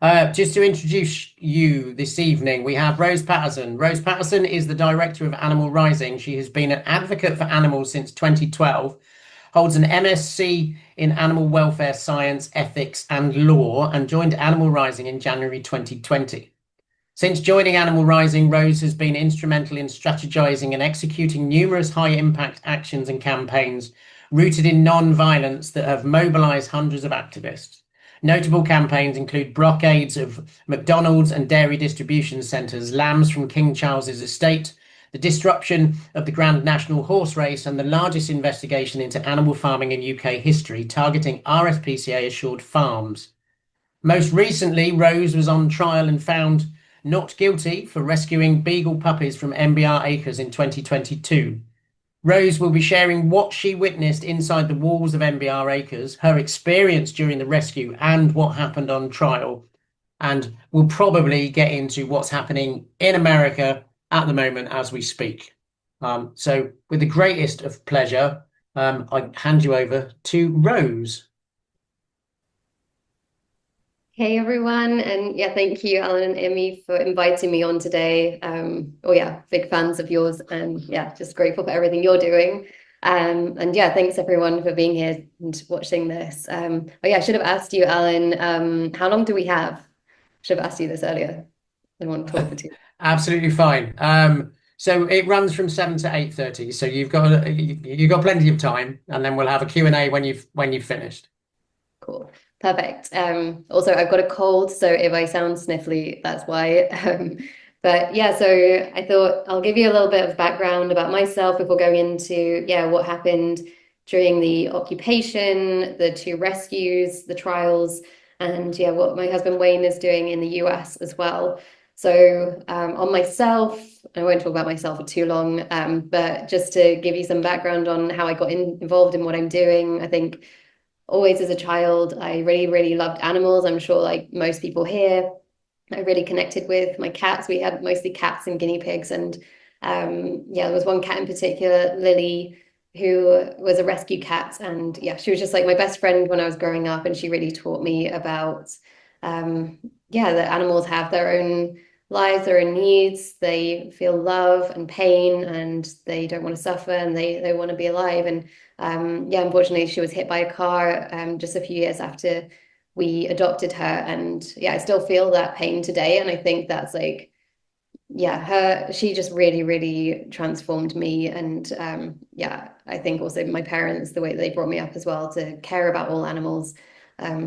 Just to introduce you this evening, we have Rose Patterson. Rose Patterson is the director of Animal Rising. She has been an advocate for animals since 2012, holds an MSc in Animal Welfare Science, Ethics and Law, and joined Animal Rising in January 2020. Since joining Animal Rising, Rose has been instrumental in strategizing and executing numerous high-impact actions and campaigns rooted in non-violence that have mobilized hundreds of activists. Notable campaigns include blockades of McDonald's and dairy distribution centres, lambs from King Charles's estate, the disruption of the Grand National Horse Race, and the largest investigation into animal farming in UK history, targeting RSPCA Assured farms. Most recently, Rose was on trial and found not guilty for rescuing beagle puppies from MBR Acres in 2022. Rose will be sharing what she witnessed inside the walls of MBR Acres, her experience during the rescue, and what happened on trial. And we'll probably get into what's happening in America at the moment as we speak. So with the greatest of pleasure, I hand you over to Rose. Hey everyone, and yeah, thank you, Alan and Emmy, for inviting me on today. Big fans of yours, and yeah, just grateful for everything you're doing. And yeah, thanks everyone for being here and watching this. I should have asked you, Alan, how long do we have? Should have asked you this earlier. I don't want to talk for too. Absolutely fine. So it runs from 7 to 8:30. So you've got plenty of time, and then we'll have a Q&A when you've finished. Cool. Perfect. Also, I've got a cold, so if I sound sniffly, that's why. But yeah, so I thought I'll give you a little bit of background about myself before going into what happened during the occupation, the two rescues, the trials, and what my husband Wayne is doing in the US as well. So on myself, I won't talk about myself for too long, but just to give you some background on how I got involved in what I'm doing, I think always as a child, I really, really loved animals. I'm sure like most people here, I really connected with my cats. We had mostly cats and guinea pigs. And there was one cat in particular, Lily, who was a rescue cat. And yeah, she was just like my best friend when I was growing up. And she really taught me about, that animals have their own lives, their own needs. They feel love and pain, and they don't want to suffer, and they want to be alive. And unfortunately, she was hit by a car just a few years after we adopted her. And I still feel that pain today. And I think that's like, she just really, really transformed me. And I think also my parents, the way they brought me up as well, to care about all animals,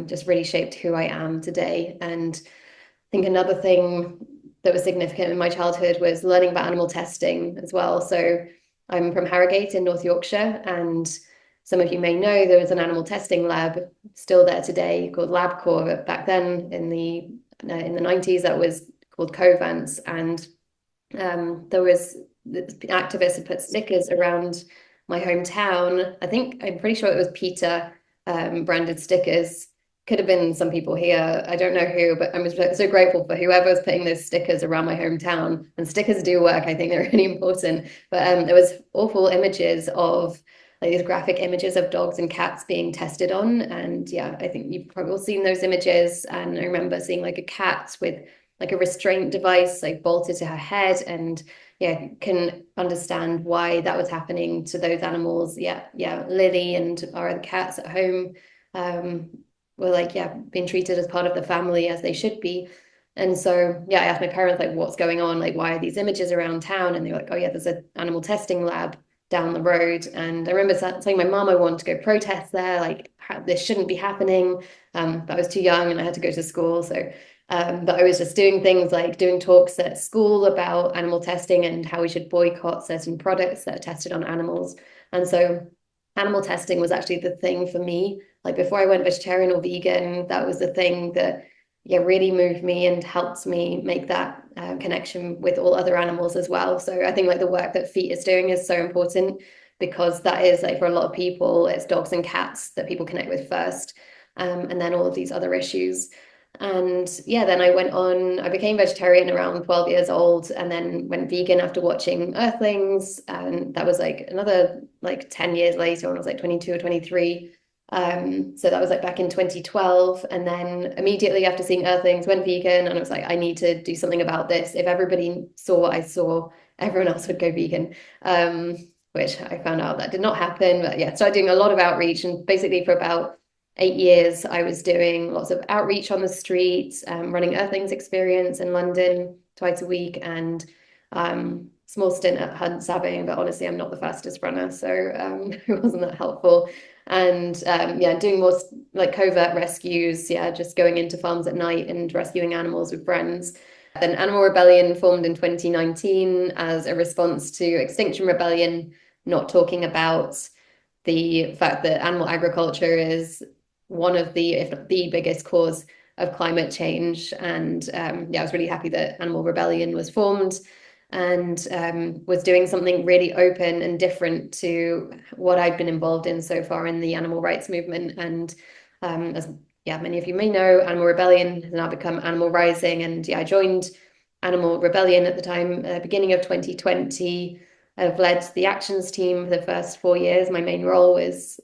just really shaped who I am today. And I think another thing that was significant in my childhood was learning about animal testing as well. So I'm from Harrogate in North Yorkshire, and some of you may know there was an animal testing lab still there today called LabCorp. But back then in the 90s, that was called Covance, and there was activists had put stickers around my hometown. I'm pretty sure it was PETA branded stickers. Could have been some people here. I don't know who, but I'm so grateful for whoever was putting those stickers around my hometown. And stickers do work. I think they're really important. But there was awful images of like these graphic images of dogs and cats being tested on. And I think you've probably all seen those images. And I remember seeing like a cat with like a restraint device like bolted to her head, and can understand why that was happening to those animals. Lily and our other cats at home were being treated as part of the family, as they should be. And so I asked my parents like, what's going on, like why are these images around town? And they were like, oh yeah, there's an animal testing lab down the road. And I remember telling my mom I wanted to go protest there, like this shouldn't be happening, but I was too young and I had to go to school. So but I was just doing things like doing talks at school about animal testing and how we should boycott certain products that are tested on animals. And so animal testing was actually the thing for me. Like before I went vegetarian or vegan, that was the thing that really moved me and helped me make that connection with all other animals as well. So I think like the work that FEAT is doing is so important, because that is like for a lot of people, it's dogs and cats that people connect with first, and then all of these other issues. And then I became vegetarian around 12 years old, and then went vegan after watching Earthlings. And that was like another like 10 years later when I was like 22 or 23. So that was like back in 2012. And then immediately after seeing Earthlings, went vegan, and I was like, I need to do something about this. If everybody saw what I saw, everyone else would go vegan. Which I found out that did not happen. But yeah, started doing a lot of outreach, and basically for about 8 years, I was doing lots of outreach on the streets, running Earthlings experience in London twice a week, and small stint at Hunt Sabbing, but honestly, I'm not the fastest runner, so it wasn't that helpful. And yeah, doing more like covert rescues, yeah, just going into farms at night and rescuing animals with friends. Then Animal Rebellion formed in 2019 as a response to Extinction Rebellion, not talking about the fact that animal agriculture is one of the, if not the biggest cause of climate change. And yeah, I was really happy that Animal Rebellion was formed and was doing something really open and different to what I'd been involved in so far in the animal rights movement. And as yeah, many of you may know, Animal Rebellion has now become Animal Rising. And yeah, I joined Animal Rebellion at the time, beginning of 2020. I've led the actions team for the first 4 years. My main role was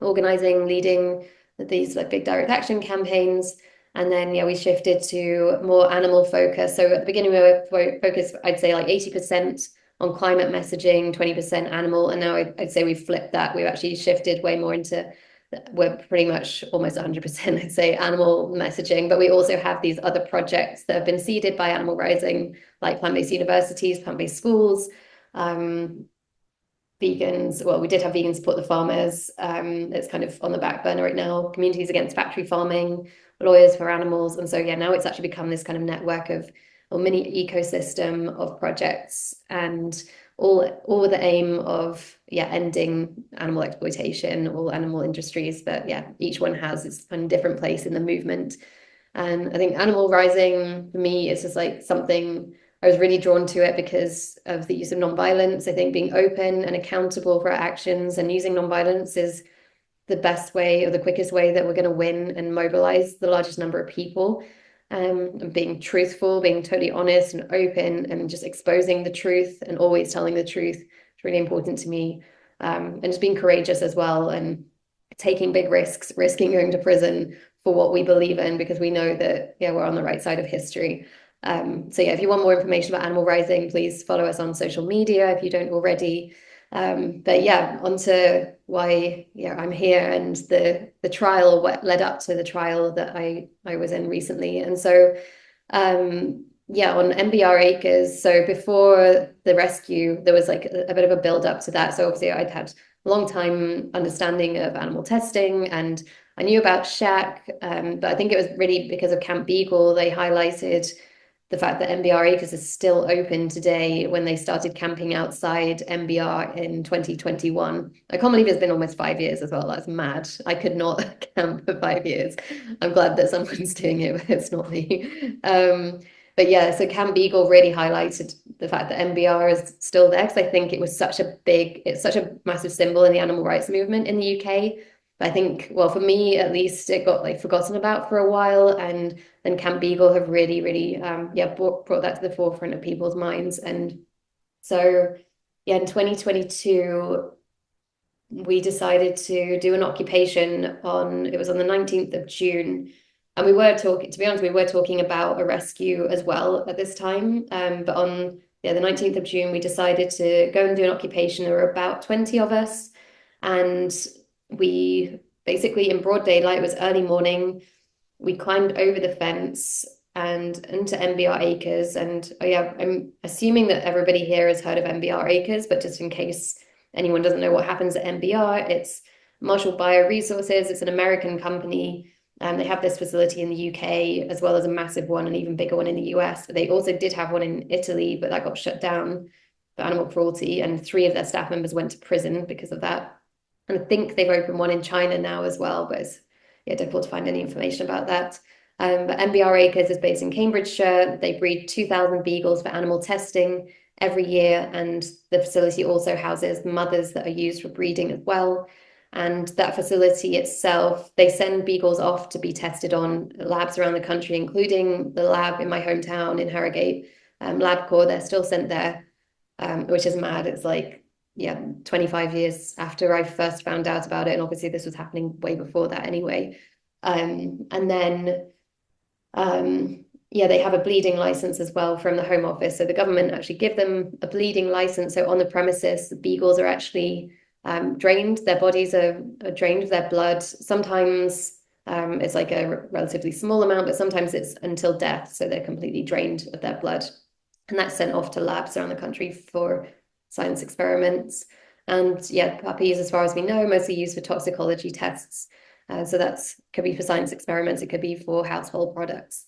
organizing, leading these like big direct action campaigns. And then, yeah, we shifted to more animal focus. So at the beginning, we were focused, I'd say like 80% on climate messaging, 20% animal. And now I'd say we've flipped that. We've actually shifted way more into, we're pretty much almost 100%, I'd say, animal messaging. But we also have these other projects that have been seeded by Animal Rising, like plant-based universities, plant-based schools, vegans. Well, we did have Vegan Support the Farmers. It's kind of on the back burner right now. Communities Against Factory Farming, Lawyers for Animals. And so, yeah, now it's actually become this kind of network of, or mini ecosystem of projects, and all with the aim of, yeah, ending animal exploitation, all animal industries. But yeah, each one has its own different place in the movement. And I think Animal Rising for me is just like something, I was really drawn to it because of the use of nonviolence. I think being open and accountable for our actions and using nonviolence is the best way or the quickest way that we're going to win and mobilize the largest number of people. And being truthful, being totally honest and open, and just exposing the truth and always telling the truth is really important to me. And just being courageous as well, and taking big risks, risking going to prison for what we believe in, because we know that, yeah, we're on the right side of history. So yeah, if you want more information about Animal Rising, please follow us on social media if you don't already. But yeah, on to why, yeah, I'm here, and the trial, what led up to the trial that I was in recently. And so yeah, on MBR Acres, so before the rescue, there was like a bit of a build up to that. So obviously I'd had a long time understanding of animal testing, and I knew about SHAC, but I think it was really because of Camp Beagle. They highlighted the fact that MBR Acres is still open today when they started camping outside MBR in 2021. I can't believe it's been almost 5 years as well. That's mad. I could not camp for 5 years. I'm glad that someone's doing it, but it's not me. But yeah, so Camp Beagle really highlighted the fact that MBR is still there, because I think it was it's such a massive symbol in the animal rights movement in the UK. But I think, well, for me at least, it got like forgotten about for a while, and then Camp Beagle have really, really, yeah, brought that to the forefront of people's minds. And so, yeah, in 2022, we decided to do an occupation on, it was on the 19th of June. And we were talking, to be honest, we were talking about a rescue as well at this time. But on, yeah, the 19th of June, we decided to go and do an occupation. There were about 20 of us. And we basically, in broad daylight, it was early morning, we climbed over the fence and into MBR Acres. And oh yeah, I'm assuming that everybody here has heard of MBR Acres, but just in case anyone doesn't know what happens at MBR, it's Marshall Bioresources. It's an American company. They have this facility in the UK, as well as a massive one, an even bigger one in the US. But they also did have one in Italy, but that got shut down for animal cruelty. And 3 of their staff members went to prison because of that. And I think they've opened one in China now as well, but it's, yeah, difficult to find any information about that. But MBR Acres is based in Cambridgeshire. They breed 2,000 beagles for animal testing every year. And the facility also houses mothers that are used for breeding as well. And that facility itself, they send beagles off to be tested on labs around the country, including the lab in my hometown in Harrogate, LabCorp. They're still sent there, which is mad. It's like yeah, 25 years after I first found out about it. And obviously this was happening way before that anyway. And then, yeah, they have a bleeding license as well from the Home Office. So the government actually give them a bleeding license. So on the premises, the beagles are actually drained. Their bodies are drained of their blood. Sometimes it's like a relatively small amount, but sometimes it's until death. So they're completely drained of their blood. And that's sent off to labs around the country for science experiments. And yeah, puppies, as far as we know, mostly used for toxicology tests. So that's could be for science experiments, it could be for household products.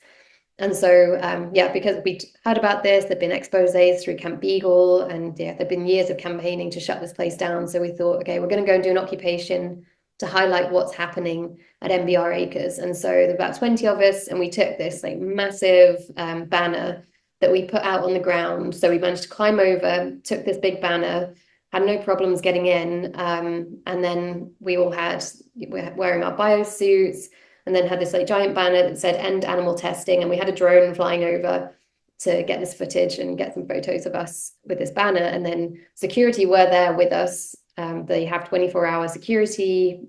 And so, yeah, because we'd heard about this, there'd been exposés through Camp Beagle, and yeah, there'd been years of campaigning to shut this place down. So we thought, okay, we're going to go and do an occupation to highlight what's happening at MBR Acres. And so there were about 20 of us, and we took this like massive banner that we put out on the ground. So we managed to climb over, took this big banner, had no problems getting in. And then we all we're wearing our biosuits, and then had this like giant banner that said end animal testing. And we had a drone flying over to get this footage and get some photos of us with this banner. And then security were there with us. They have 24-hour security,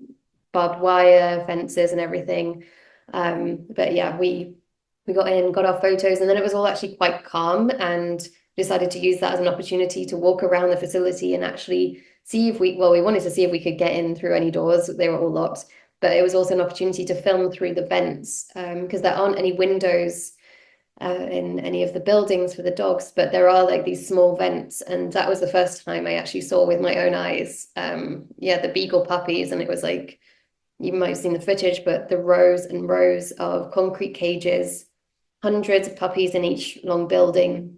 barbed wire, fences and everything. But yeah, we got in, got our photos, and then it was all actually quite calm, and decided to use that as an opportunity to walk around the facility and actually see if we wanted to see if we could get in through any doors. They were all locked, but it was also an opportunity to film through the vents, because there aren't any windows in any of the buildings for the dogs, but there are like these small vents, and that was the first time I actually saw with my own eyes, yeah, the beagle puppies. And it was like, you might have seen the footage, but the rows and rows of concrete cages, hundreds of puppies in each long building.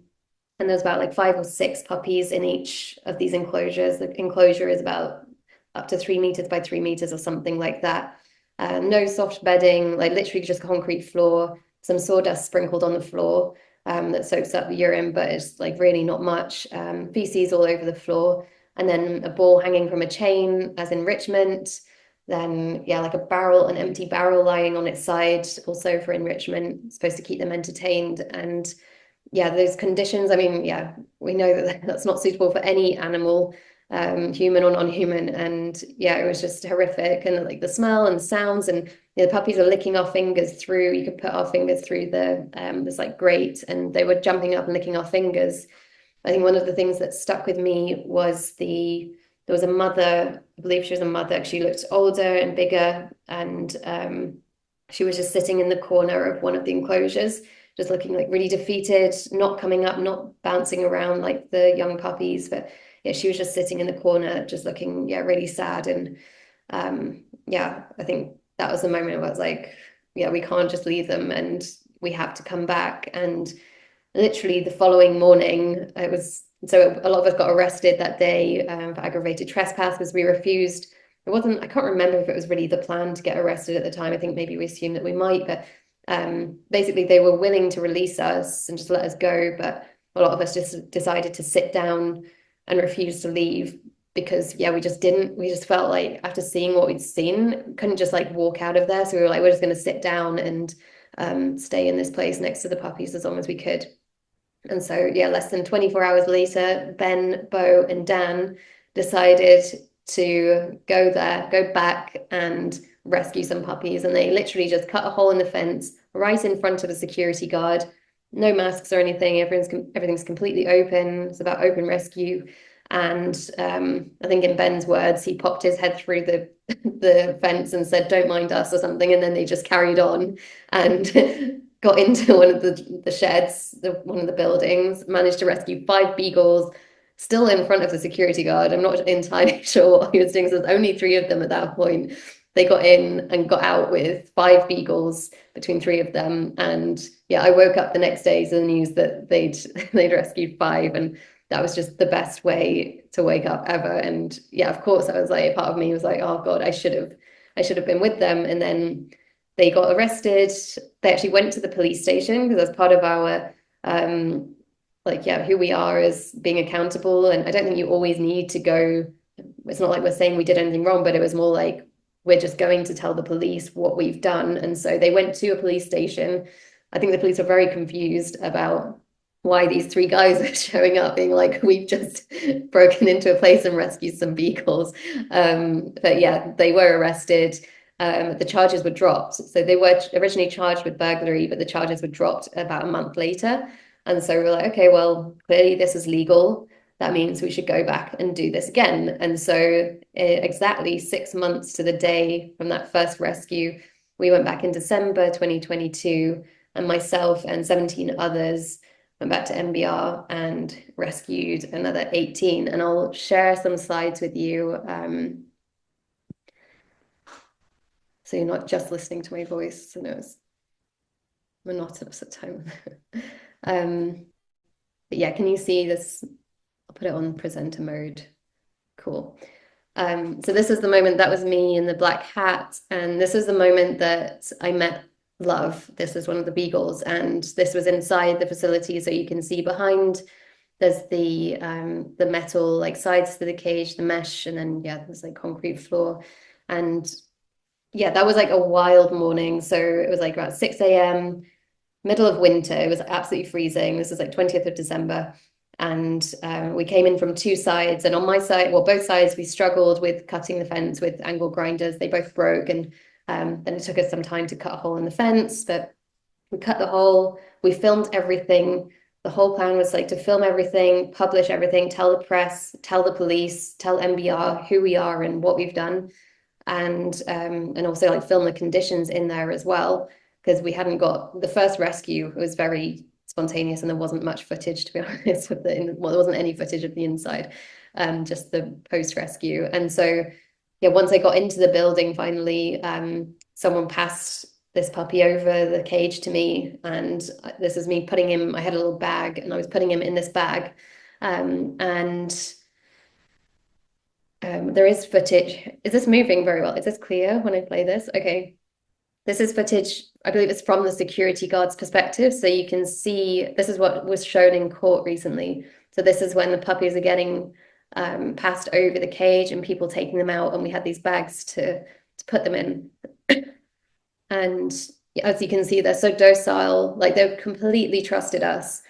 And there's about like 5 or 6 puppies in each of these enclosures. The enclosure is about up to 3 meters by 3 meters or something like that. No soft bedding, like literally just concrete floor, some sawdust sprinkled on the floor that soaks up the urine, but it's like really not much. Feces all over the floor. And then a ball hanging from a chain as enrichment. Then, yeah, like a barrel, an empty barrel lying on its side, also for enrichment, supposed to keep them entertained. And yeah, those conditions, I mean, yeah, we know that that's not suitable for any animal, human or non-human. And yeah, it was just horrific. And like the smell and sounds, and the puppies are licking our fingers through. You could put our fingers through this like grate, and they were jumping up and licking our fingers. I think one of the things that stuck with me was there was a mother, I believe she was a mother. She looked older and bigger, and she was just sitting in the corner of one of the enclosures, just looking like really defeated, not coming up, not bouncing around like the young puppies. But yeah, she was just sitting in the corner, just looking, yeah, really sad. And yeah, I think that was the moment where I was like, yeah, we can't just leave them, and we have to come back. And literally the following morning, so a lot of us got arrested that day for aggravated trespass because we refused. I can't remember if it was really the plan to get arrested at the time. I think maybe we assumed that we might, but basically they were willing to release us and just let us go. But a lot of us just decided to sit down and refuse to leave because, yeah, we just felt like after seeing what we'd seen, couldn't just like walk out of there. So we were like, we're just going to sit down and stay in this place next to the puppies as long as we could. And so, yeah, less than 24 hours later, Ben, Bo, and Dan decided to go back and rescue some puppies. And they literally just cut a hole in the fence right in front of a security guard. No masks or anything. Everything's completely open. It's about open rescue. And I think in Ben's words, he popped his head through the fence and said, "Don't mind us," or something. And then they just carried on and got into one of the sheds, one of the buildings, managed to rescue 5 beagles, still in front of the security guard. I'm not entirely sure what he was doing. So there's only 3 of them at that point. They got in and got out with 5 beagles between 3 of them. And yeah, I woke up the next day to the news that they'd rescued 5, and that was just the best way to wake up ever. And yeah, of course, I was like, part of me was like, oh God, I should have been with them. And then they got arrested. They actually went to the police station because that's part of our who we are as being accountable. And I don't think you always need to go. It's not like we're saying we did anything wrong, but it was more like we're just going to tell the police what we've done. And so they went to a police station. I think the police were very confused about why these three guys are showing up being like, we've just broken into a place and rescued some beagles. But yeah, they were arrested. The charges were dropped. So they were originally charged with burglary, but the charges were dropped about a month later. And so we're like, okay, well, clearly this is legal. That means we should go back and do this again. And so exactly 6 months to the day from that first rescue, we went back in December 2022, and myself and 17 others went back to MBR and rescued another 18. And I'll share some slides with you. So you're not just listening to my voice. So no, it's monotonous at times. But yeah, can you see this? I'll put it on presenter mode. Cool. So this is the moment that was me in the black hat. And this is the moment that I met Love. This is one of the beagles. And this was inside the facility. So you can see behind, there's the metal like sides to the cage, the mesh, and then yeah, there's like concrete floor. And yeah, that was like a wild morning. So it was like about 6 a.m., middle of winter. It was absolutely freezing. This is like 20th of December. And we came in from two sides. And on my side, well, both sides, we struggled with cutting the fence with angle grinders. They both broke. And then it took us some time to cut a hole in the fence. But we cut the hole. We filmed everything. The whole plan was like to film everything, publish everything, tell the press, tell the police, tell MBR who we are and what we've done. And also like film the conditions in there as well, because we hadn't got the first rescue. It was very spontaneous and there wasn't much footage, to be honest, well, there wasn't any footage of the inside, just the post-rescue. And so yeah, once I got into the building finally, someone passed this puppy over the cage to me, and this is me putting him, I had a little bag and I was putting him in this bag, there is footage. Is this moving very well? Is this clear when I play this? Okay. This is footage, I believe it's from the security guard's perspective. So you can see, this is what was shown in court recently. So this is when the puppies are getting passed over the cage and people taking them out. And we had these bags to put them in. And as you can see, they're so docile, like they've completely trusted us.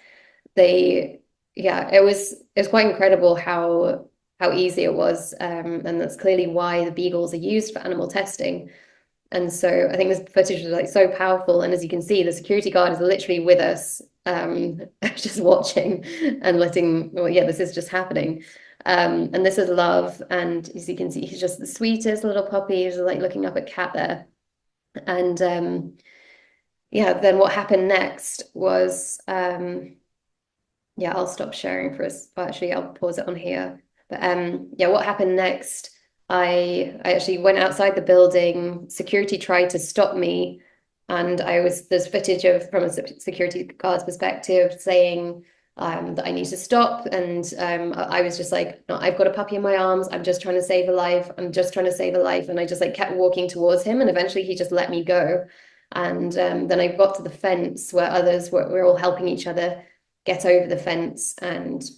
Yeah, it was quite incredible how easy it was. And that's clearly why the beagles are used for animal testing. And so I think this footage was like so powerful. And as you can see, the security guard is literally with us, just watching and letting, well, yeah, this is just happening. And this is Love. And as you can see, he's just the sweetest little puppy. He's like looking up at Cat there. And yeah, then what happened next was, yeah, I'll stop sharing for us. Well, actually, I'll pause it on here. But yeah, what happened next? I actually went outside the building. Security tried to stop me, and there's footage from a security guard's perspective saying that I need to stop. And I was just like, no, I've got a puppy in my arms. I'm just trying to save a life. I'm just trying to save a life. And I just like kept walking towards him, and eventually he just let me go. And then I got to the fence where others were all helping each other get over the fence. And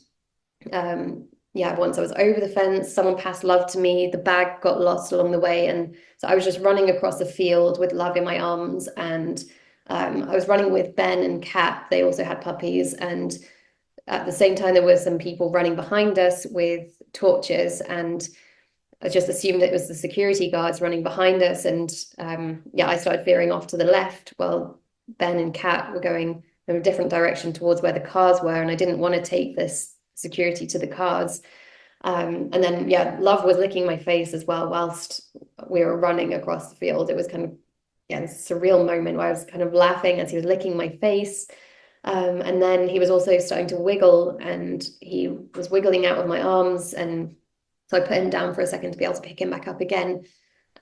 yeah, once I was over the fence, someone passed Love to me. The bag got lost along the way. And so I was just running across the field with Love in my arms. And I was running with Ben and Kat. They also had puppies. And at the same time, there were some people running behind us with torches. And I just assumed it was the security guards running behind us. And yeah, I started veering off to the left while Ben and Kat were going in a different direction towards where the cars were. And I didn't want to take this security to the cars. And then, yeah, Love was licking my face as well whilst we were running across the field. It was kind of, yeah, this surreal moment where I was kind of laughing as he was licking my face. And then he was also starting to wiggle, and he was wiggling out of my arms. And so I put him down for a second to be able to pick him back up again.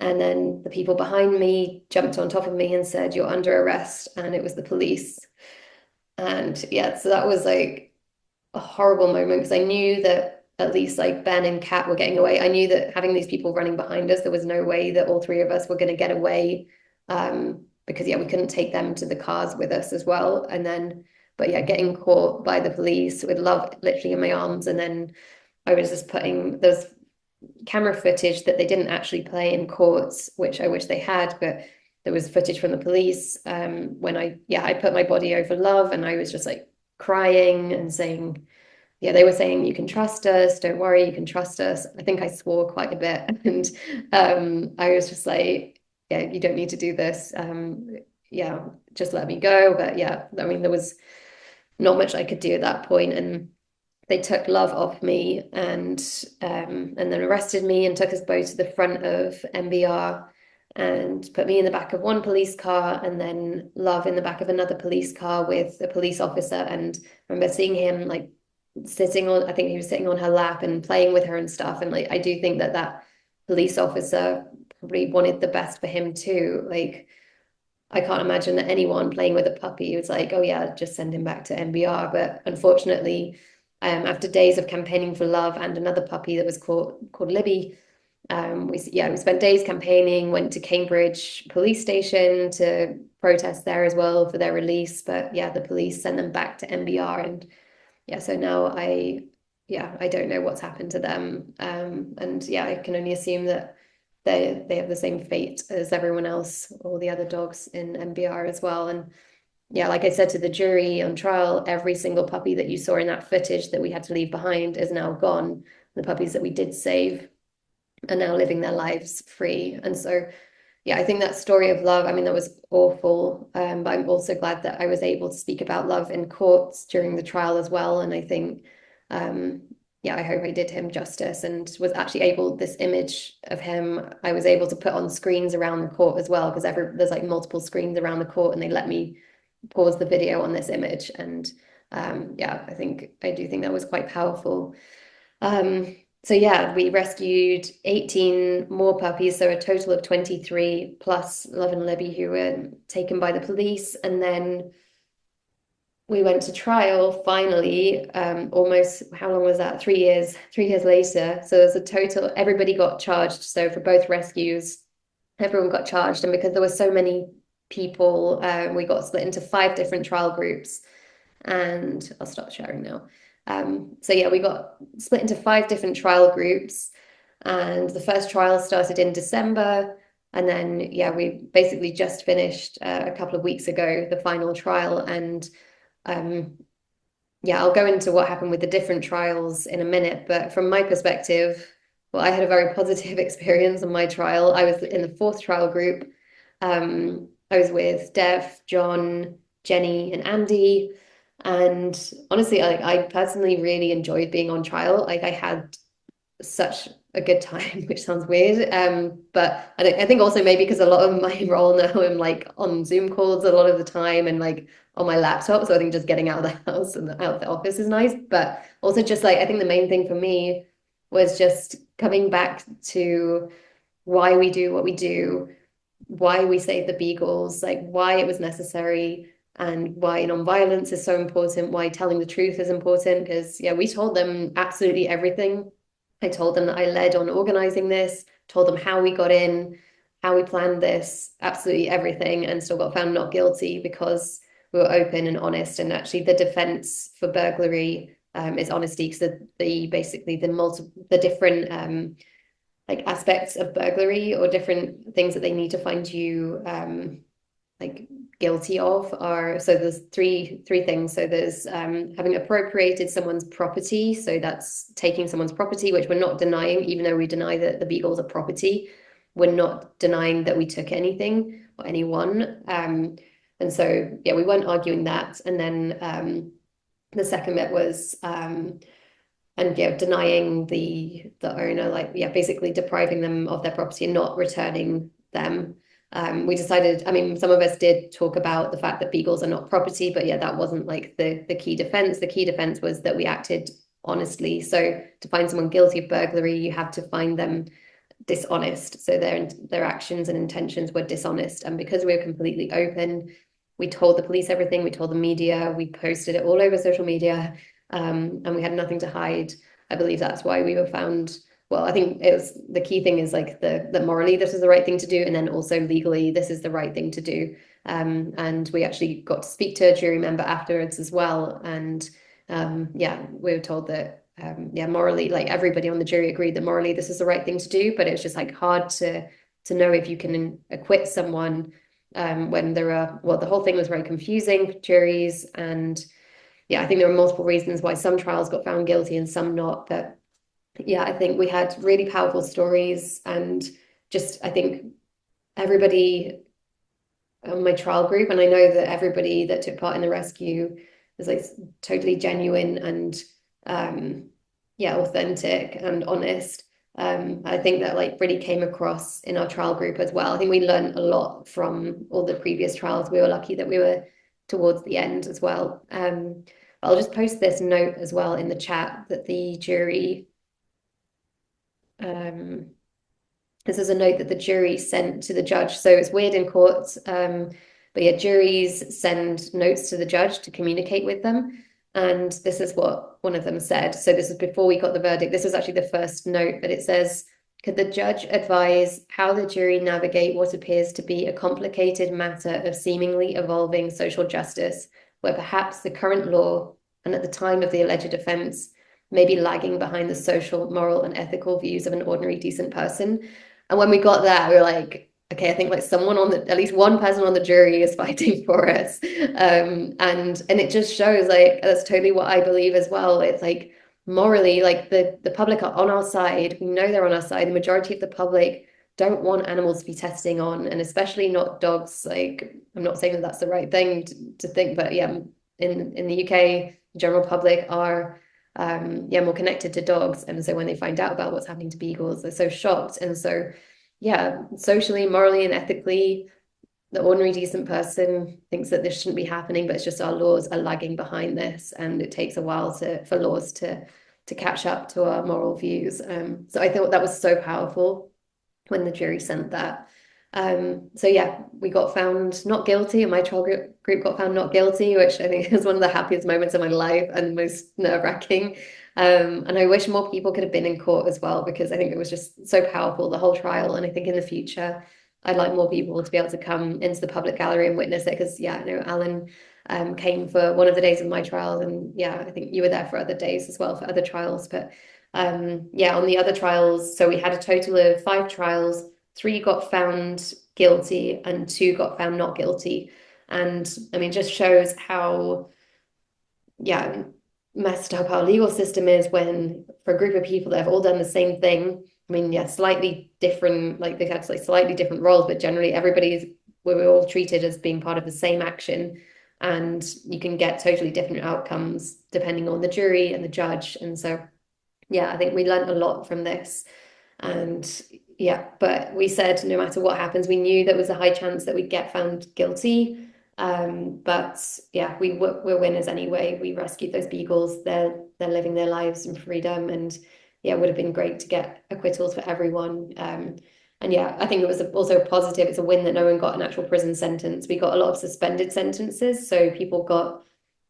And then the people behind me jumped on top of me and said, "You're under arrest." And it was the police. And yeah, so that was like a horrible moment, because I knew that at least like Ben and Kat were getting away. I knew that having these people running behind us, there was no way that all three of us were going to get away, because yeah, we couldn't take them to the cars with us as well. And then, but yeah, getting caught by the police with Love literally in my arms. And then I was just there's camera footage that they didn't actually play in courts, which I wish they had, but there was footage from the police when I put my body over Love, and I was just like crying and saying, yeah, they were saying, you can trust us, don't worry, you can trust us. I think I swore quite a bit. And I was just like, yeah, you don't need to do this. Yeah, just let me go. But yeah, I mean, there was not much I could do at that point. And they took Love off me and then arrested me and took us both to the front of MBR and put me in the back of one police car and then Love in the back of another police car with a police officer. And I remember seeing him like sitting on, I think he was sitting on her lap and playing with her and stuff. And like, I do think that that police officer probably wanted the best for him too. Like, I can't imagine that anyone playing with a puppy was like, oh yeah, just send him back to MBR. But unfortunately, after days of campaigning for Love and another puppy that was called Libby, we spent days campaigning, went to Cambridge police station to protest there as well for their release. But yeah, the police sent them back to MBR, and yeah, so now I don't know what's happened to them. And yeah, I can only assume that they have the same fate as everyone else, all the other dogs in MBR as well. And yeah, like I said to the jury on trial, every single puppy that you saw in that footage that we had to leave behind is now gone. The puppies that we did save are now living their lives free. And so, yeah, I think that story of Love, I mean, that was awful. But I'm also glad that I was able to speak about Love in courts during the trial as well. And I think, yeah, I hope I did him justice and was actually able, this image of him, I was able to put on screens around the court as well, because there's like multiple screens around the court and they let me pause the video on this image. And yeah, I do think that was quite powerful. So yeah, we rescued 18 more puppies, so a total of 23 plus Love and Libby who were taken by the police. And then we went to trial finally, almost, how long was that? 3 years, 3 years later. So there's a total, everybody got charged. So for both rescues, everyone got charged. And because there were so many people, we got split into 5 different trial groups. And I'll stop sharing now. So yeah, we got split into 5 different trial groups. And the first trial started in December. And then, yeah, we basically just finished a couple of weeks ago, the final trial. And yeah, I'll go into what happened with the different trials in a minute, but from my perspective, well, I had a very positive experience on my trial. I was in the 4th trial group. I was with Dev, John, Jenny, and Andy. And honestly, I personally really enjoyed being on trial. Like I had such a good time, which sounds weird. But I think also maybe because a lot of my role now I'm like on Zoom calls a lot of the time and like on my laptop. So I think just getting out of the house and out of the office is nice. But also just like I think the main thing for me was just coming back to why we do what we do, why we save the beagles, like why it was necessary and why nonviolence is so important, why telling the truth is important. Because yeah, we told them absolutely everything. I told them that I led on organizing this, told them how we got in, how we planned this, absolutely everything, and still got found not guilty because we were open and honest. And actually the defense for burglary is honesty, because basically the different like aspects of burglary or different things that they need to find you like guilty of are, so there's three things. So there's having appropriated someone's property, so that's taking someone's property, which we're not denying, even though we deny that the beagles are property, we're not denying that we took anything or anyone. And so yeah, we weren't arguing that. And then the second bit was and yeah, denying the owner, like yeah, basically depriving them of their property and not returning them. We decided, I mean, some of us did talk about the fact that beagles are not property, but yeah, that wasn't like the key defense. The key defense was that we acted honestly. So to find someone guilty of burglary, you have to find them dishonest. So their actions and intentions were dishonest. And because we were completely open, we told the police everything, we told the media, we posted it all over social media, and we had nothing to hide. I believe that's why we were found. Well, I think it was the key thing is like that morally this is the right thing to do, and then also legally this is the right thing to do. And we actually got to speak to a jury member afterwards as well. And yeah, we were told that yeah, morally, like everybody on the jury agreed that morally this is the right thing to do, but it's just like hard to know if you can acquit someone when there are, well, the whole thing was very confusing for juries. And yeah, I think there are multiple reasons why some trials got found guilty and some not. But yeah, I think we had really powerful stories, and just I think everybody on my trial group, and I know that everybody that took part in the rescue was like totally genuine and yeah, authentic and honest. I think that like really came across in our trial group as well. I think we learned a lot from all the previous trials. We were lucky that we were towards the end as well. I'll just post this note as well in the chat that the jury, this is a note that the jury sent to the judge. So it's weird in court, but yeah, juries send notes to the judge to communicate with them. And this is what one of them said. So this is before we got the verdict. This was actually the first note, but it says, could the judge advise how the jury navigate what appears to be a complicated matter of seemingly evolving social justice, where perhaps the current law, and at the time of the alleged offence, may be lagging behind the social, moral, and ethical views of an ordinary, decent person? And when we got that, we were like, okay, I think like someone on the, at least one person on the jury is fighting for us. And it just shows like that's totally what I believe as well. It's like morally, like the public are on our side. We know they're on our side. The majority of the public don't want animals to be testing on, and especially not dogs. Like, I'm not saying that that's the right thing to think, but yeah, in the UK, the general public are yeah, more connected to dogs. And so when they find out about what's happening to beagles, they're so shocked. And so yeah, socially, morally, and ethically, the ordinary decent person thinks that this shouldn't be happening, but it's just our laws are lagging behind this, and it takes a while for laws to catch up to our moral views. So I thought that was so powerful when the jury sent that. So yeah, we got found not guilty, and my trial group got found not guilty, which I think is one of the happiest moments of my life and most nerve-wracking. And I wish more people could have been in court as well, because I think it was just so powerful, the whole trial. And I think in the future, I'd like more people to be able to come into the public gallery and witness it, because yeah, I know Alan came for one of the days of my trial, and yeah, I think you were there for other days as well for other trials. But yeah, on the other trials, so we had a total of 5 trials. 3 got found guilty and 2 got found not guilty. And I mean, just shows how, yeah, messed up our legal system is when for a group of people that have all done the same thing. I mean, yeah, slightly different, like they had like slightly different roles, but generally we were all treated as being part of the same action. And you can get totally different outcomes depending on the jury and the judge. And so, yeah, I think we learned a lot from this. And yeah, but we said no matter what happens, we knew there was a high chance that we'd get found guilty. But yeah, we're winners anyway. We rescued those beagles. They're living their lives in freedom, and yeah, it would have been great to get acquittals for everyone. And yeah, I think it was also positive. It's a win that no one got an actual prison sentence. We got a lot of suspended sentences, so people got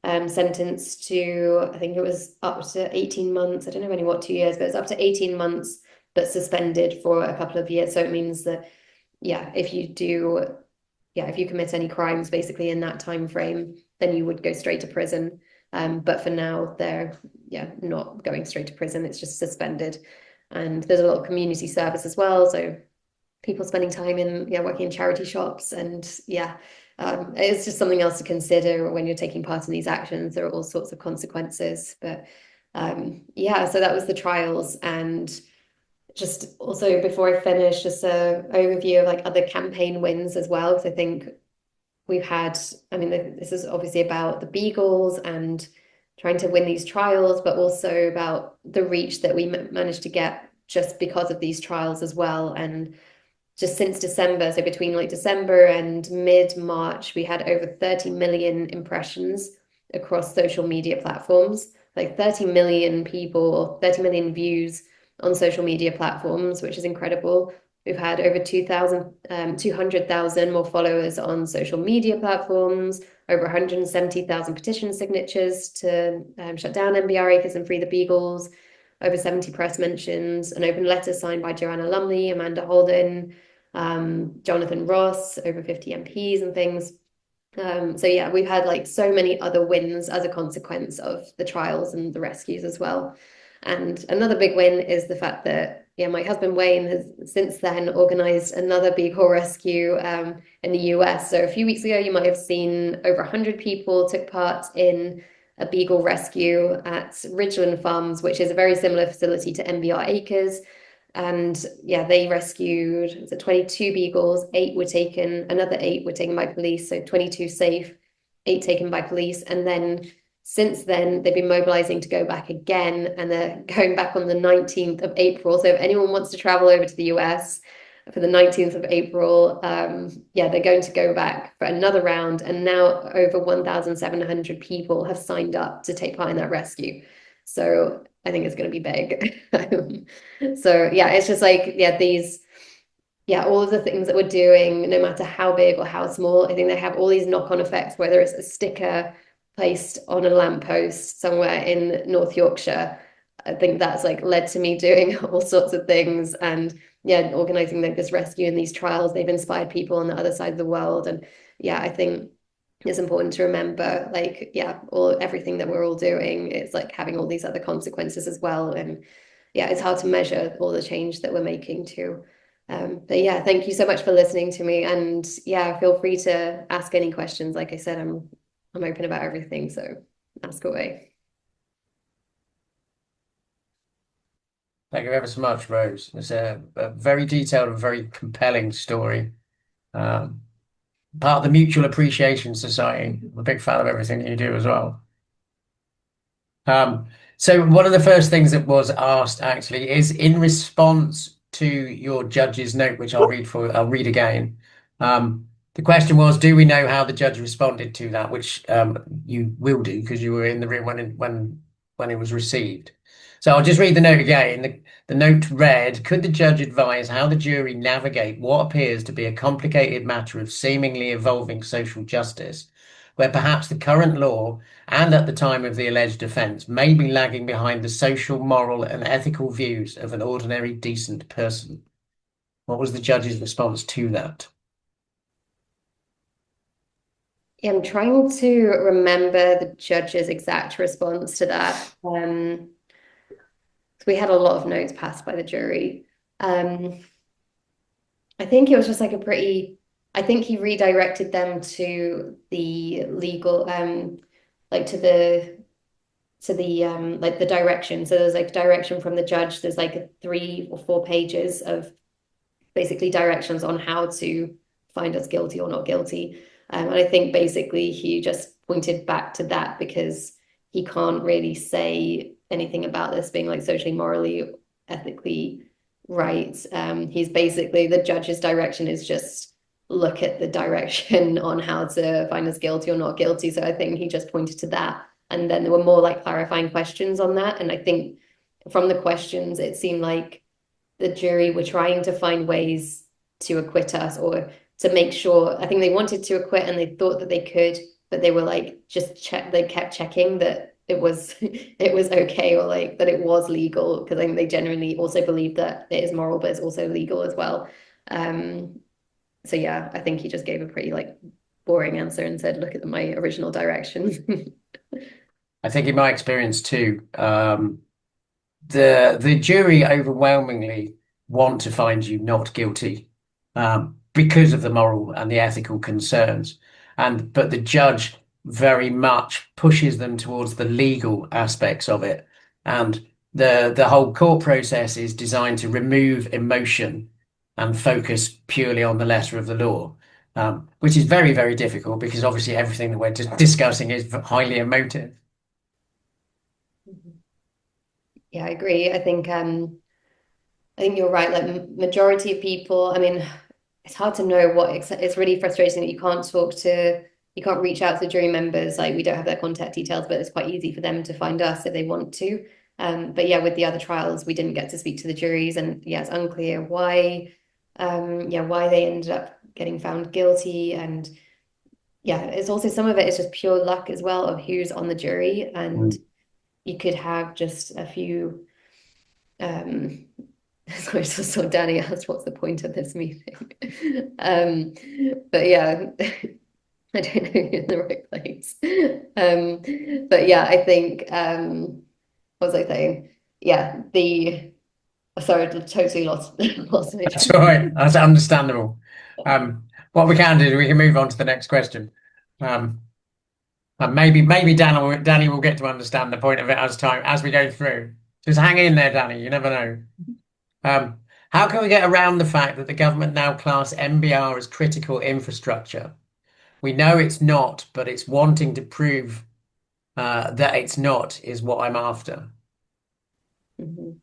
sentenced to, I think it was up to 18 months. I don't know any what 2 years, but it's up to 18 months, but suspended for a couple of years. So it means that, yeah, if you commit any crimes basically in that time frame, then you would go straight to prison. But for now, they're not going straight to prison. It's just suspended. And there's a lot of community service as well. So people spending time in working in charity shops, and it's just something else to consider when you're taking part in these actions. There are all sorts of consequences. But so that was the trials. And just also before I finish, just a overview of like other campaign wins as well, because I think we've had, I mean, this is obviously about the beagles and trying to win these trials, but also about the reach that we managed to get just because of these trials as well. And just since December, so between like December and mid-March, we had over 30 million impressions across social media platforms, like 30 million people, 30 million views on social media platforms, which is incredible. We've had over 200,000 more followers on social media platforms, over 170,000 petition signatures to shut down MBR Acres and free the beagles, over 70 press mentions, an open letter signed by Joanna Lumley, Amanda Holden, Jonathan Ross, over 50 MPs and things. So yeah, we've had like so many other wins as a consequence of the trials and the rescues as well. And another big win is the fact that my husband Wayne has since then organized another beagle rescue in the US. So a few weeks ago, you might have seen over 100 people took part in a beagle rescue at Ridgeland Farms, which is a very similar facility to MBR Acres. And yeah, they rescued 22 beagles, 8 were taken, another 8 were taken by police, so 22 safe, 8 taken by police. And then since then, they've been mobilizing to go back again, and they're going back on the 19th of April. So if anyone wants to travel over to the US for the 19th of April, yeah, they're going to go back for another round. And now over 1,700 people have signed up to take part in that rescue. So I think it's going to be big. So yeah, it's just like, yeah, all of the things that we're doing, no matter how big or how small, I think they have all these knock-on effects, whether it's a sticker placed on a lamppost somewhere in North Yorkshire. I think that's like led to me doing all sorts of things, and yeah, organizing like this rescue and these trials. They've inspired people on the other side of the world. And yeah, I think it's important to remember, like, yeah, everything that we're all doing, it's like having all these other consequences as well. And yeah, it's hard to measure all the change that we're making too. But yeah, thank you so much for listening to me. And yeah, feel free to ask any questions. Like I said, I'm open about everything, so ask away. Thank you ever so much, Rose. It's a very detailed and very compelling story. Part of the Mutual Appreciation Society. I'm a big fan of everything that you do as well. So one of the first things that was asked actually is in response to your judge's note, which I'll read again. The question was, do we know how the judge responded to that? Which you will do because you were in the room when it was received. So I'll just read the note again. The note read, could the judge advise how the jury navigate what appears to be a complicated matter of seemingly evolving social justice, where perhaps the current law and at the time of the alleged offence may be lagging behind the social, moral and ethical views of an ordinary, decent person? What was the judge's response to that? Yeah, I'm trying to remember the judge's exact response to that. We had a lot of notes passed by the jury. I think it was just like I think he redirected them to the legal, like to the like the direction. So there's like direction from the judge. There's like 3 or 4 pages of basically directions on how to find us guilty or not guilty. And I think basically he just pointed back to that because he can't really say anything about this being like socially, morally, ethically right. He's basically, the judge's direction is just look at the direction on how to find us guilty or not guilty. So I think he just pointed to that. And then there were more like clarifying questions on that. And I think from the questions, it seemed like the jury were trying to find ways to acquit us or to make sure. I think they wanted to acquit and they thought that they could, but they were like they kept checking that it was okay, or like that it was legal, because I think they genuinely also believe that it is moral but it's also legal as well. So yeah, I think he just gave a pretty like boring answer and said look at my original directions. I think in my experience too, the jury overwhelmingly want to find you not guilty because of the moral and the ethical concerns, but the judge very much pushes them towards the legal aspects of it, and the whole court process is designed to remove emotion and focus purely on the letter of the law, which is very, very difficult because obviously everything that we're discussing is highly emotive. Yeah, I agree. I think you're right. Like majority of people, I mean, it's hard to know it's really frustrating that you can't reach out to jury members. Like we don't have their contact details, but it's quite easy for them to find us if they want to. But yeah, with the other trials, we didn't get to speak to the juries, and yeah, it's unclear why they ended up getting found guilty. And yeah, it's also some of it is just pure luck as well of who's on the jury, and you could have just a few. So Danny asked, "What's the point of this meeting?" But yeah, I don't know you're in the right place. But yeah, I think what was I saying? Yeah, sorry, I totally lost my That's all right. That's understandable. What we can do is we can move on to the next question. And maybe Danny will get to understand the point of it as we go through. Just hang in there, Danny. You never know. Um, how can we get around the fact that the government now class MBR as critical infrastructure? We know it's not, but it's wanting to prove that it's not is what I'm after. Mhm.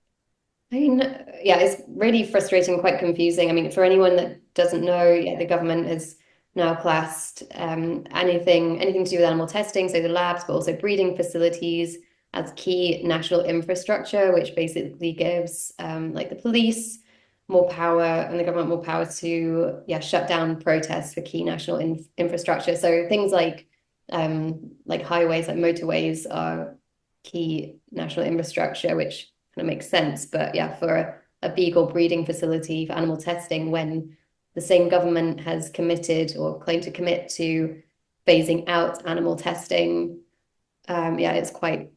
I mean, yeah, it's really frustrating, quite confusing. I mean, for anyone that doesn't know, yeah, the government has now classed anything to do with animal testing, so the labs, but also breeding facilities as key national infrastructure, which basically gives like the police more power and the government more power to shut down protests for key national infrastructure. So things like highways, like motorways, are key national infrastructure, which kind of makes sense. But yeah, for a beagle breeding facility for animal testing, when the same government has committed or claimed to commit to phasing out animal testing, it's quite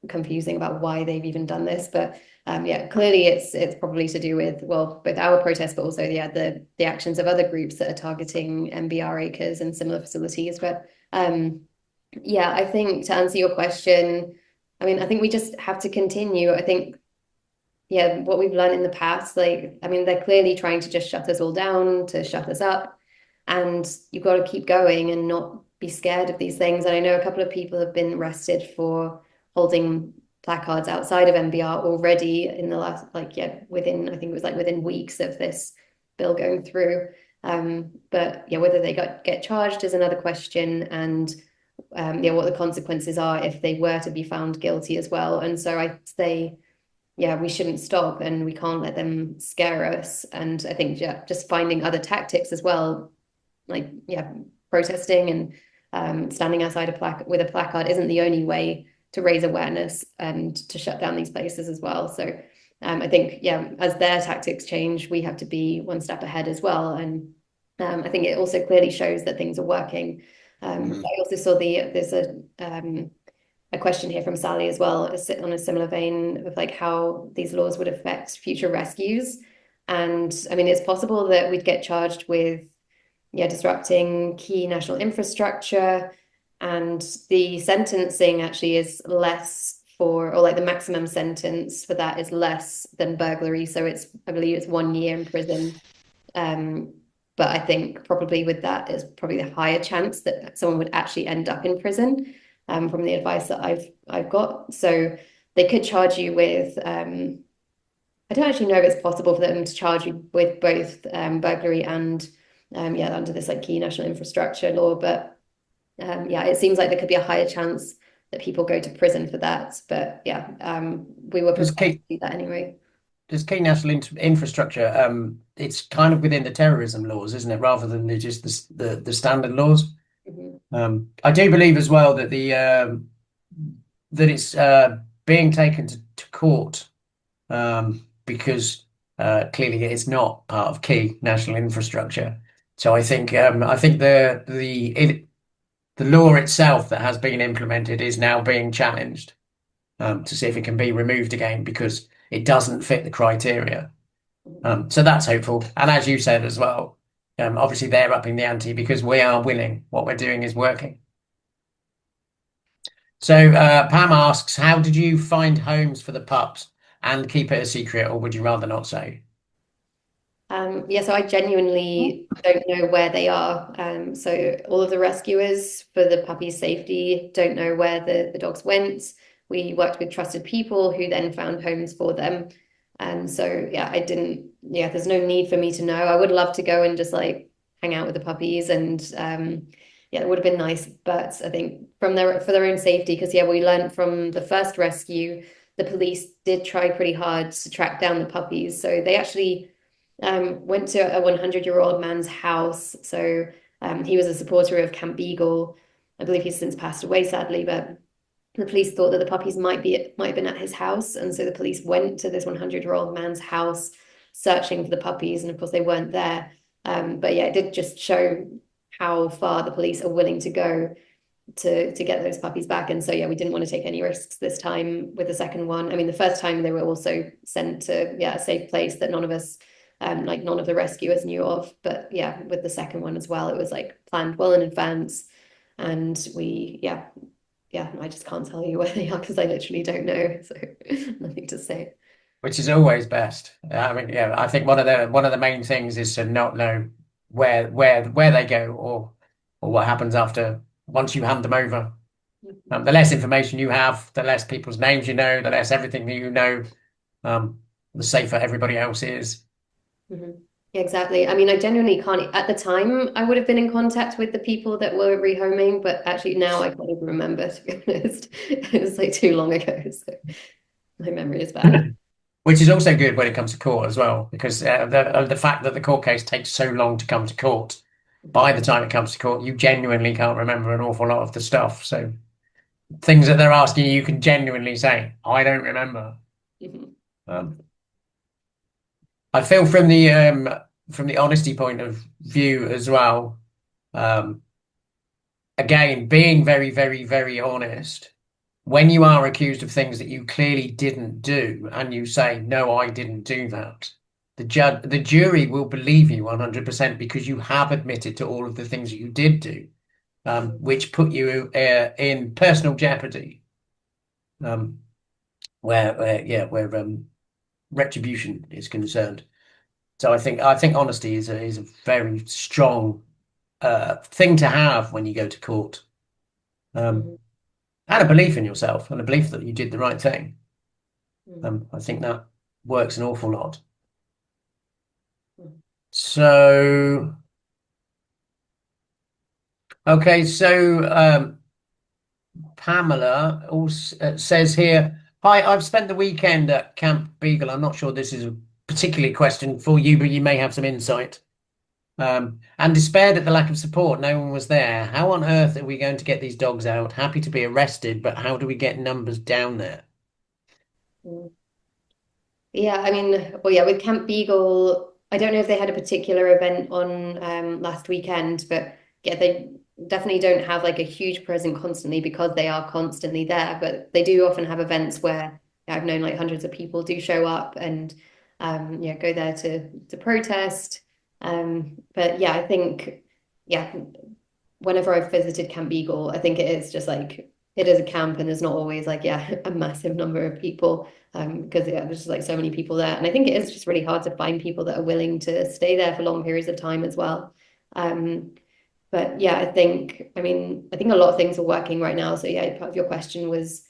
confusing about why they've even done this. But clearly it's probably to do with, well, both our protests, but also the actions of other groups that are targeting MBR Acres and similar facilities. But I think to answer your question, I mean, I think we just have to continue. I think, what we've learned in the past, like, I mean, they're clearly trying to just shut us all down, to shut us up. And you've got to keep going and not be scared of these things. And I know a couple of people have been arrested for holding placards outside of MBR already in the last, within, I think it was like within weeks of this bill going through. But whether they get charged is another question. And what the consequences are if they were to be found guilty as well. And so I say, we shouldn't stop and we can't let them scare us. And I think, just finding other tactics as well, like, protesting and standing outside with a placard isn't the only way to raise awareness and to shut down these places as well. So I think, as their tactics change, we have to be one step ahead as well. And I think it also clearly shows that things are working. I also saw there's a question here from Sally as well, on a similar vein of like how these laws would affect future rescues. And I mean, it's possible that we'd get charged with disrupting key national infrastructure, and the sentencing actually is less or like the maximum sentence for that is less than burglary. So I believe it's 1 year in prison. But I think probably with that is probably a higher chance that someone would actually end up in prison, from the advice that I've got. So they could charge you with, I don't actually know if it's possible for them to charge you with both burglary and under this like key national infrastructure law. But it seems like there could be a higher chance that people go to prison for that. But we were prepared to do that anyway. Just key national infrastructure. It's kind of within the terrorism laws, isn't it, rather than just the standard laws. I do believe as well that that it's being taken to court, because clearly it's not part of key national infrastructure. So I think the law itself that has been implemented is now being challenged, to see if it can be removed again because it doesn't fit the criteria. So that's hopeful. And as you said as well, obviously they're upping the ante because we are winning. What we're doing is working. So Pam asks, how did you find homes for the pups and keep it a secret, or would you rather not say? So I genuinely don't know where they are. So all of the rescuers for the puppy's safety don't know where the dogs went. We worked with trusted people who then found homes for them. And so, there's no need for me to know. I would love to go and just like hang out with the puppies and, it would have been nice. But I think for their own safety, because we learned from the first rescue, the police did try pretty hard to track down the puppies. So they actually went to a 100-year-old man's house. So he was a supporter of Camp Beagle. I believe he's since passed away, sadly, but the police thought that the puppies might have been at his house. And so the police went to this 100-year-old man's house searching for the puppies. And of course, they weren't there. But it did just show how far the police are willing to go to get those puppies back. And so, we didn't want to take any risks this time with the second one. I mean, the first time they were also sent to, a safe place that none of us, none of the rescuers knew of. But with the second one as well, it was like planned well in advance. And I just can't tell you where they are because I literally don't know. So nothing to say. Which is always best. I mean, yeah, I think one of the main things is to not know where they go or what happens after once you hand them over. The less information you have, the less people's names you know, the less everything that you know, the safer everybody else is. Mhm. Yeah, exactly. I mean, I genuinely can't. At the time, I would have been in contact with the people that were rehoming, but actually now I can't even remember, to be honest. It was like too long ago, so my memory is bad. Which is also good when it comes to court as well, because the fact that the court case takes so long to come to court, by the time it comes to court, you genuinely can't remember an awful lot of the stuff. So things that they're asking you, you can genuinely say, "I don't remember." Mhm. Um, I feel from the honesty point of view as well. Um, Again, being very, very, very honest. When you are accused of things that you clearly didn't do, and you say, "No, I didn't do that," the jury will believe you 100% because you have admitted to all of the things that you did do, which put you in personal jeopardy. Um, where retribution is concerned. So I think honesty is a very strong thing to have when you go to court, um, Mhm. and a belief in yourself and a belief that you did the right thing. Mhm. I think that works an awful lot. Mhm. So okay, so Pamela also says here, "Hi, I've spent the weekend at Camp Beagle." I'm not sure this is a particularly question for you, but you may have some insight. And despaired at the lack of support. No one was there. How on earth are we going to get these dogs out? Happy to be arrested, but how do we get numbers down there? Mhm. Yeah, I mean, well, yeah, with Camp Beagle, I don't know if they had a particular event on last weekend, but yeah, they definitely don't have like a huge presence constantly because they are constantly there. But they do often have events where I've known like hundreds of people do show up and go there to protest. But yeah, I think yeah, whenever I've visited Camp Beagle, I think it is just like it is a camp and there's not always like a massive number of people because there's just like so many people there, and I think it is just really hard to find people that are willing to stay there for long periods of time as well. Um, but yeah, I think a lot of things are working right now. So yeah, part of your question was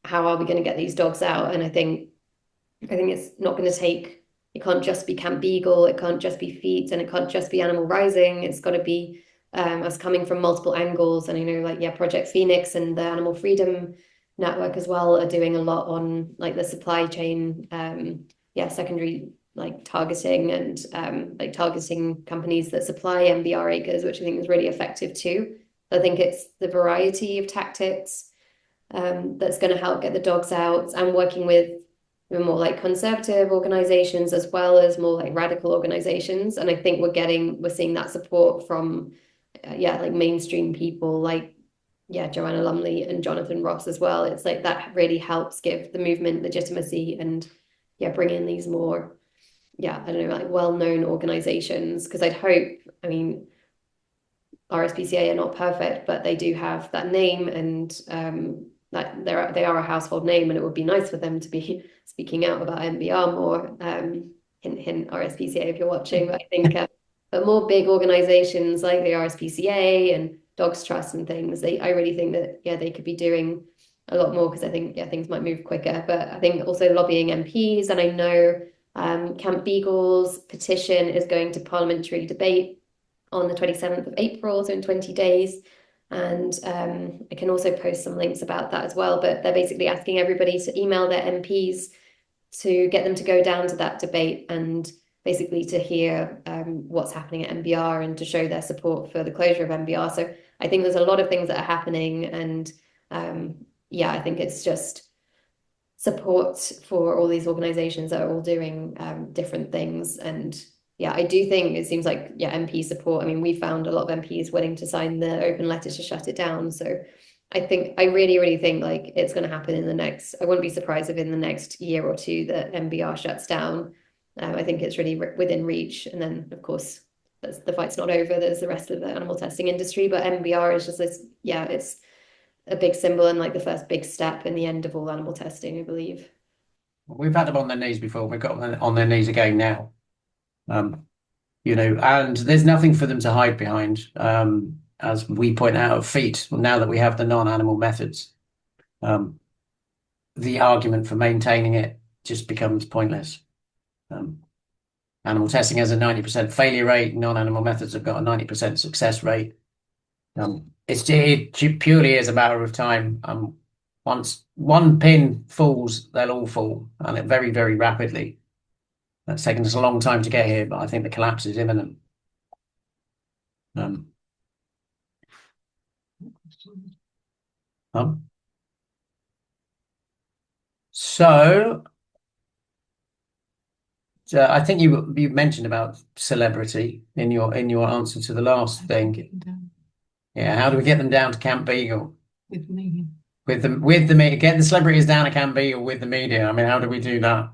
how are we going to get these dogs out? And I think it's not going to take. It can't just be Camp Beagle. It can't just be FEAT, and it can't just be Animal Rising. It's got to be us coming from multiple angles. And Project Phoenix and the Animal Freedom Network as well are doing a lot on like the supply chain, secondary like targeting and like targeting companies that supply MBR Acres, which I think is really effective too. I think it's the variety of tactics that's going to help get the dogs out, and working with more like conservative organizations as well as more like radical organizations. And I think we're seeing that support from like mainstream people like Joanna Lumley and Jonathan Ross as well. It's like that really helps give the movement legitimacy and bring in these more I don't know, like well-known organizations, because I mean RSPCA are not perfect, but they do have that name, and that they are a household name, and it would be nice for them to be speaking out about MBR more. Hint, hint, RSPCA if you're watching. But I think but more big organizations like the RSPCA and Dogs Trust and things, I really think that they could be doing a lot more, because I think things might move quicker. But I think also lobbying MPs, and I know Camp Beagle's petition is going to parliamentary debate on the 27th of April, so in 20 days. And I can also post some links about that as well. But they're basically asking everybody to email their MPs to get them to go down to that debate and basically to hear what's happening at MBR and to show their support for the closure of MBR. So I think there's a lot of things that are happening. And I think it's just support for all these organizations that are all doing different things. And I do think it seems like MP support. I mean, we found a lot of MPs willing to sign the open letter to shut it down. So I really, really think like it's going to happen I wouldn't be surprised if in the next year or two that MBR shuts down. I think it's really within reach. And then of course the fight's not over. There's the rest of the animal testing industry, but MBR is just this, yeah, it's a big symbol and like the first big step in the end of all animal testing, I believe. We've had them on their knees before. We've got them on their knees again now. And there's nothing for them to hide behind. As we point out, FEAT, now that we have the non-animal methods, the argument for maintaining it just becomes pointless. Animal testing has a 90% failure rate. Non-animal methods have got a 90% success rate. It purely is a matter of time. Once one pin falls, they'll all fall, and it very, very rapidly. That's taken us a long time to get here, but I think the collapse is imminent. So I think you mentioned about celebrity in your answer to the last thing. Yeah, how do we get them down to Camp Beagle? With the media. With the media, get the celebrities down to Camp Beagle with the media. I mean, how do we do that?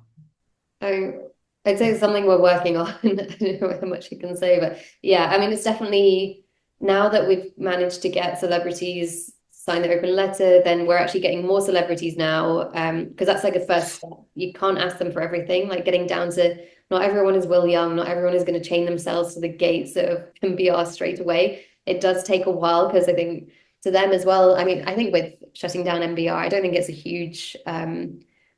Oh, I'd say it's something we're working on. I don't know how much you can say, but yeah, I mean, it's definitely now that we've managed to get celebrities sign the open letter, then we're actually getting more celebrities now. Because that's like a first step. You can't ask them for everything. Like getting down to not everyone is Will Young, not everyone is going to chain themselves to the gates of MBR straight away. It does take a while because I think to them as well. I mean, I think with shutting down MBR, I don't think it's a huge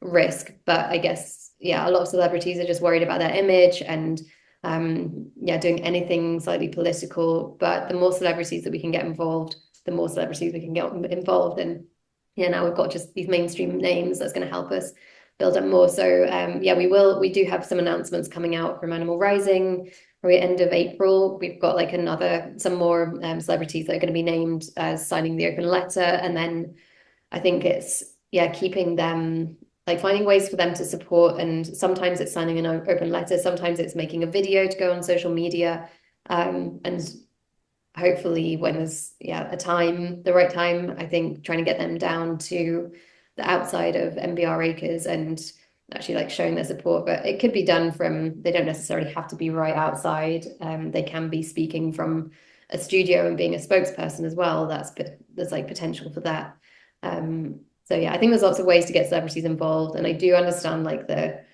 risk, but I guess yeah, a lot of celebrities are just worried about their image and yeah, doing anything slightly political. But the more celebrities that we can get involved, the more celebrities we can get involved in. Yeah, now we've got just these mainstream names that's going to help us build up more. So yeah, we do have some announcements coming out from Animal Rising. Probably end of April, we've got like some more celebrities that are going to be named as signing the open letter, and then I think it's yeah, keeping them like finding ways for them to support, and sometimes it's signing an open letter, sometimes it's making a video to go on social media, and hopefully when there's yeah the right time, I think trying to get them down to the outside of MBR Acres and actually like showing their support. But it could be done from, they don't necessarily have to be right outside. They can be speaking from a studio and being a spokesperson as well. There's like potential for that. So yeah, I think there's lots of ways to get celebrities involved, and I do understand like it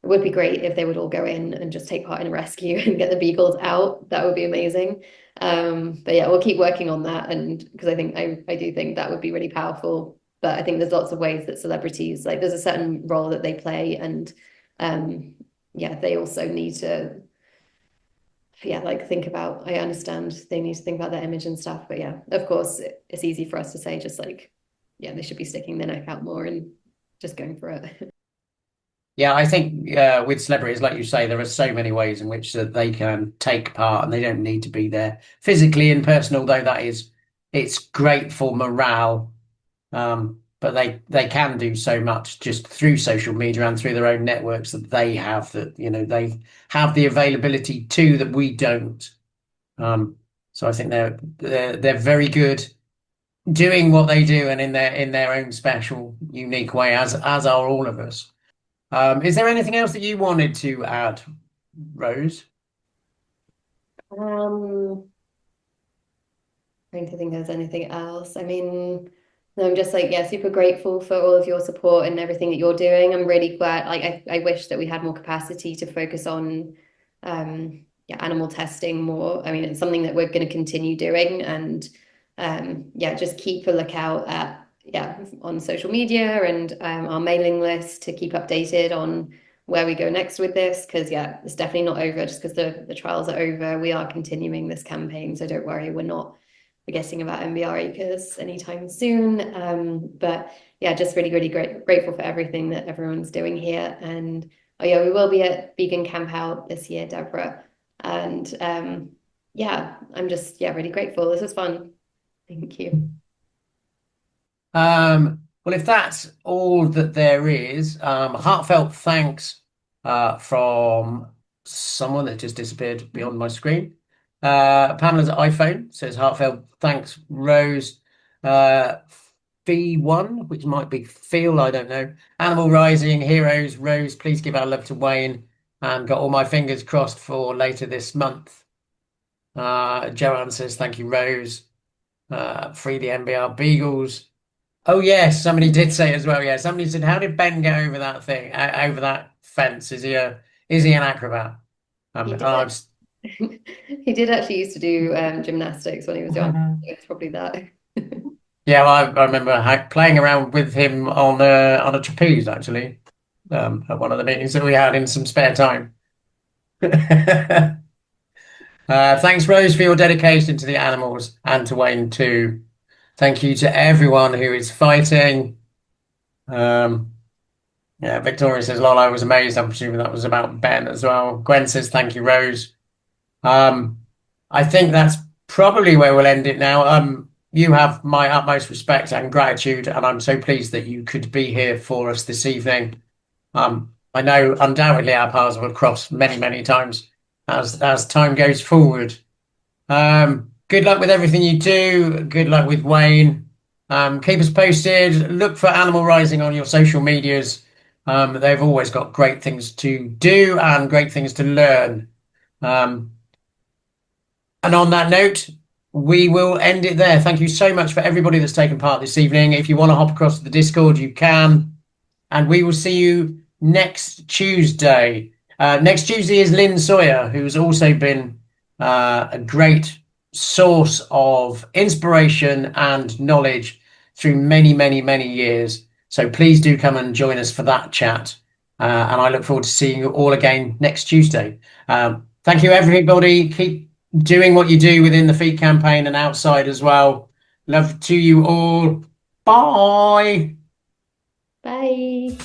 would be great if they would all go in and just take part in a rescue and get the beagles out. That would be amazing. But yeah, we'll keep working on that, and because I think I do think that would be really powerful. But I think there's lots of ways that celebrities, like there's a certain role that they play, and yeah, they also need to yeah, like think about, I understand they need to think about their image and stuff, but yeah, of course it's easy for us to say just like yeah, they should be sticking their neck out more and just going for it. Yeah, I think with celebrities, like you say, there are so many ways in which that they can take part, and they don't need to be there physically in person. Although it's great for morale, but they can do so much just through social media and through their own networks that they have. That they have the availability to that we don't. So I think they're very good doing what they do, and in their own special, unique way, as are all of us. Is there anything else that you wanted to add, Rose? Trying to think there's anything else. I mean, no, I'm just like, yeah, super grateful for all of your support and everything that you're doing. I'm really glad, like, I wish that we had more capacity to focus on, yeah, animal testing more. I mean, it's something that we're going to continue doing, and, yeah, just keep a lookout at, yeah, on social media and our mailing list to keep updated on where we go next with this, because yeah, it's definitely not over just because the trials are over. We are continuing this campaign, so don't worry, we're not forgetting about MBR Acres anytime soon. But yeah, just really, really grateful for everything that everyone's doing here. And oh yeah, we will be at Vegan Camp Out this year, Deborah. And yeah, I'm just yeah, really grateful. This was fun. Thank you. Well, if that's all that there is, heartfelt thanks from someone that just disappeared beyond my screen. Pamela's iPhone says heartfelt thanks, Rose. V1, which might be Phil, I don't know. Animal Rising, Heroes, Rose, please give our love to Wayne, and got all my fingers crossed for later this month. Joanne says, thank you, Rose. Free the MBR Beagles. Oh, yes, somebody did say as well. Yeah, somebody said, how did Ben get over that thing, over that fence? Is he an acrobat? He And did I it. was, He did actually used to do gymnastics when he was young. It's probably that. yeah, well, I remember playing around with him on a trapeze actually, at one of the meetings that we had in some spare time. Thanks, Rose, for your dedication to the animals and to Wayne too. Thank you to everyone who is fighting. Um, yeah, Victoria says, "Lol, I was amazed." I'm presuming that was about Ben as well. Gwen says, "Thank you, Rose." Um, I think that's probably where we'll end it now. You have my utmost respect and gratitude, and I'm so pleased that you could be here for us this evening. I know undoubtedly our paths will cross many, many times as time goes forward. Good luck with everything you do. Good luck with Wayne. Keep us posted. Look for Animal Rising on your social medias. They've always got great things to do and great things to learn. Um, and on that note, we will end it there. Thank you so much for everybody that's taken part this evening. If you want to hop across to the Discord, you can. And we will see you next Tuesday. Next Tuesday is Lynn Sawyer, who's also been a great source of inspiration and knowledge through many, many, many years. So please do come and join us for that chat. And I look forward to seeing you all again next Tuesday. Thank you, everybody. Keep doing what you do within the FEAT campaign and outside as well. Love to you all. Bye. Bye.